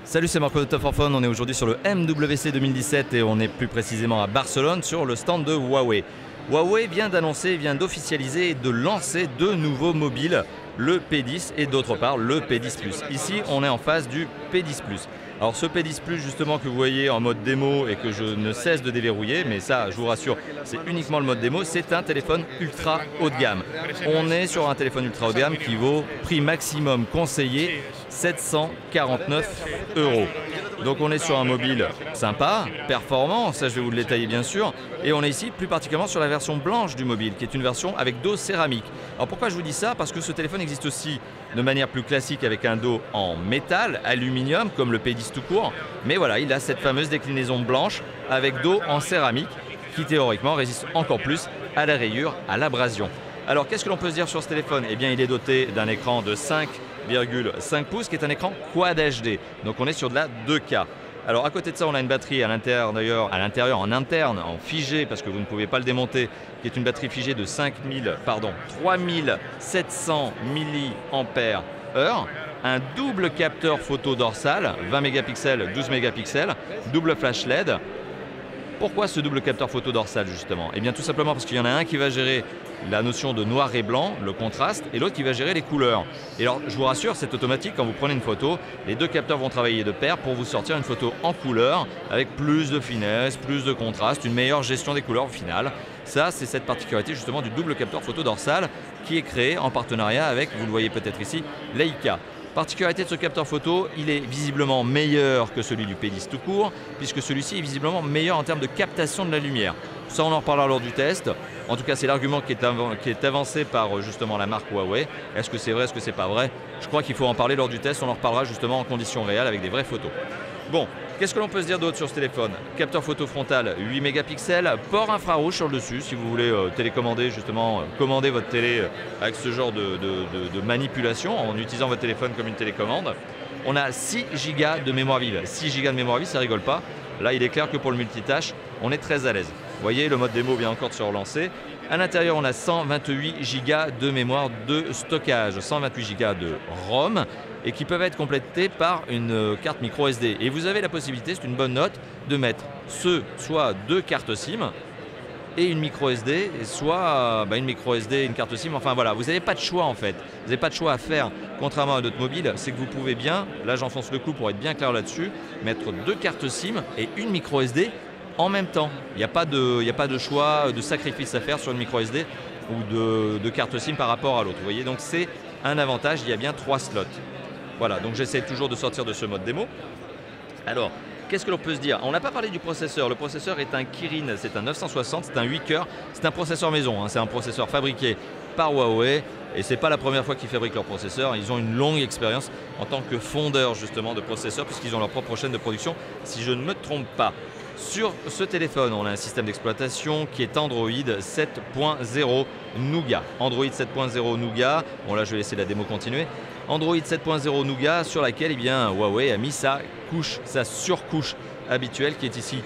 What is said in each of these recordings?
Salut, c'est Marco de Top 4 Phone. On est aujourd'hui sur le MWC 2017 et on est plus précisément à Barcelone sur le stand de Huawei. Huawei vient d'annoncer, vient d'officialiser et de lancer deux nouveaux mobiles, le P10 et d'autre part le P10 Plus. Ici, on est en face du P10 Plus. Alors ce P10 Plus justement que vous voyez en mode démo et que je ne cesse de déverrouiller, mais ça je vous rassure, c'est uniquement le mode démo, c'est un téléphone ultra haut de gamme. On est sur un téléphone ultra haut de gamme qui vaut prix maximum conseillé 749 €. Donc on est sur un mobile sympa, performant, ça je vais vous le détailler bien sûr, et on est ici plus particulièrement sur la version blanche du mobile, qui est une version avec dos céramique. Alors pourquoi je vous dis ça? Parce que ce téléphone existe aussi de manière plus classique avec un dos en métal, aluminium, comme le P10 tout court, mais voilà, il a cette fameuse déclinaison blanche avec dos en céramique, qui théoriquement résiste encore plus à la rayure, à l'abrasion. Alors qu'est-ce que l'on peut se dire sur ce téléphone? Eh bien il est doté d'un écran de 5,5 pouces qui est un écran Quad HD, donc on est sur de la 2K. Alors à côté de ça, on a une batterie à l'intérieur, en interne, en figé, parce que vous ne pouvez pas le démonter, qui est une batterie figée de 3700 mAh, un double capteur photo dorsal, 20 mégapixels, 12 mégapixels, double flash LED. Pourquoi ce double capteur photo dorsal justement? Eh bien tout simplement parce qu'il y en a un qui va gérer la notion de noir et blanc, le contraste, et l'autre qui va gérer les couleurs. Et alors je vous rassure, c'est automatique, quand vous prenez une photo, les deux capteurs vont travailler de pair pour vous sortir une photo en couleur, avec plus de finesse, plus de contraste, une meilleure gestion des couleurs au final. Ça, c'est cette particularité justement du double capteur photo dorsal qui est créé en partenariat avec, vous le voyez peut-être ici, Leica. Particularité de ce capteur photo, il est visiblement meilleur que celui du P10 tout court, puisque celui-ci est visiblement meilleur en termes de captation de la lumière. Ça, on en reparlera lors du test. En tout cas, c'est l'argument qui est avancé par justement la marque Huawei. Est-ce que c'est vrai, est-ce que c'est pas vrai? Je crois qu'il faut en parler lors du test, on en reparlera justement en conditions réelles avec des vraies photos. Bon, qu'est-ce que l'on peut se dire d'autre sur ce téléphone? Capteur photo frontal 8 mégapixels, port infrarouge sur le dessus si vous voulez télécommander justement, commander votre télé avec ce genre de manipulation en utilisant votre téléphone comme une télécommande. On a 6 Go de mémoire vive. 6 Go de mémoire vive, ça rigole pas. Là, il est clair que pour le multitâche, on est très à l'aise. Vous voyez, le mode démo vient encore de se relancer. À l'intérieur, on a 128 Go de mémoire de stockage, 128 Go de ROM, et qui peuvent être complétés par une carte micro SD. Et vous avez la possibilité, c'est une bonne note, de mettre soit deux cartes SIM et une micro SD, et soit une micro SD et une carte SIM. Enfin voilà, vous n'avez pas de choix en fait. Vous n'avez pas de choix à faire, contrairement à d'autres mobiles, c'est que vous pouvez bien, là j'enfonce le clou pour être bien clair là-dessus, mettre deux cartes SIM et une micro SD en même temps. Il n'y a pas de choix, de sacrifice à faire sur une micro SD ou de carte SIM par rapport à l'autre. Vous voyez, donc c'est un avantage, il y a bien 3 slots. Voilà, donc j'essaie toujours de sortir de ce mode démo. Alors, qu'est-ce que l'on peut se dire? On n'a pas parlé du processeur. Le processeur est un Kirin, c'est un 960, c'est un 8 cœurs. C'est un processeur maison, hein. C'est un processeur fabriqué par Huawei. Et ce n'est pas la première fois qu'ils fabriquent leur processeur. Ils ont une longue expérience en tant que fondeurs justement de processeurs, puisqu'ils ont leur propre chaîne de production, si je ne me trompe pas. Sur ce téléphone, on a un système d'exploitation qui est Android 7.0 Nougat. Android 7.0 Nougat, bon là je vais laisser la démo continuer. Android 7.0 Nougat sur laquelle Huawei a mis sa surcouche habituelle qui est ici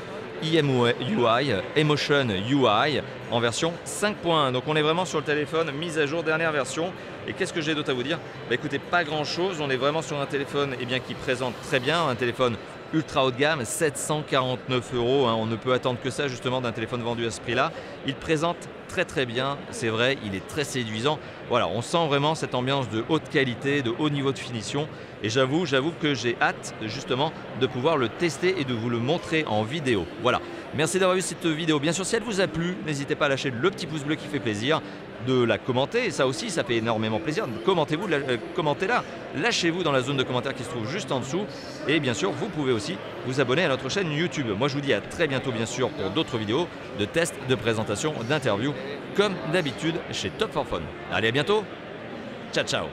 EMUI, Emotion UI en version 5.1. Donc on est vraiment sur le téléphone mise à jour, dernière version. Et qu'est-ce que j'ai d'autre à vous dire? Écoutez, pas grand chose, on est vraiment sur un téléphone qui présente très bien, un téléphone ultra haut de gamme, 749 €, hein, on ne peut attendre que ça justement d'un téléphone vendu à ce prix-là. Il présente très bien, c'est vrai, il est très séduisant. Voilà, on sent vraiment cette ambiance de haute qualité, de haut niveau de finition. Et j'avoue que j'ai hâte justement de pouvoir le tester et de vous le montrer en vidéo. Voilà, merci d'avoir vu cette vidéo. Bien sûr, si elle vous a plu, n'hésitez pas à lâcher le petit pouce bleu qui fait plaisir, de la commenter, et ça aussi ça fait énormément plaisir. Commentez-la, lâchez-vous dans la zone de commentaires qui se trouve juste en dessous, et bien sûr vous pouvez aussi vous abonner à notre chaîne YouTube. Moi je vous dis à très bientôt bien sûr pour d'autres vidéos de tests, de présentations, d'interviews comme d'habitude chez Top 4 Phone. Allez, à bientôt, ciao ciao.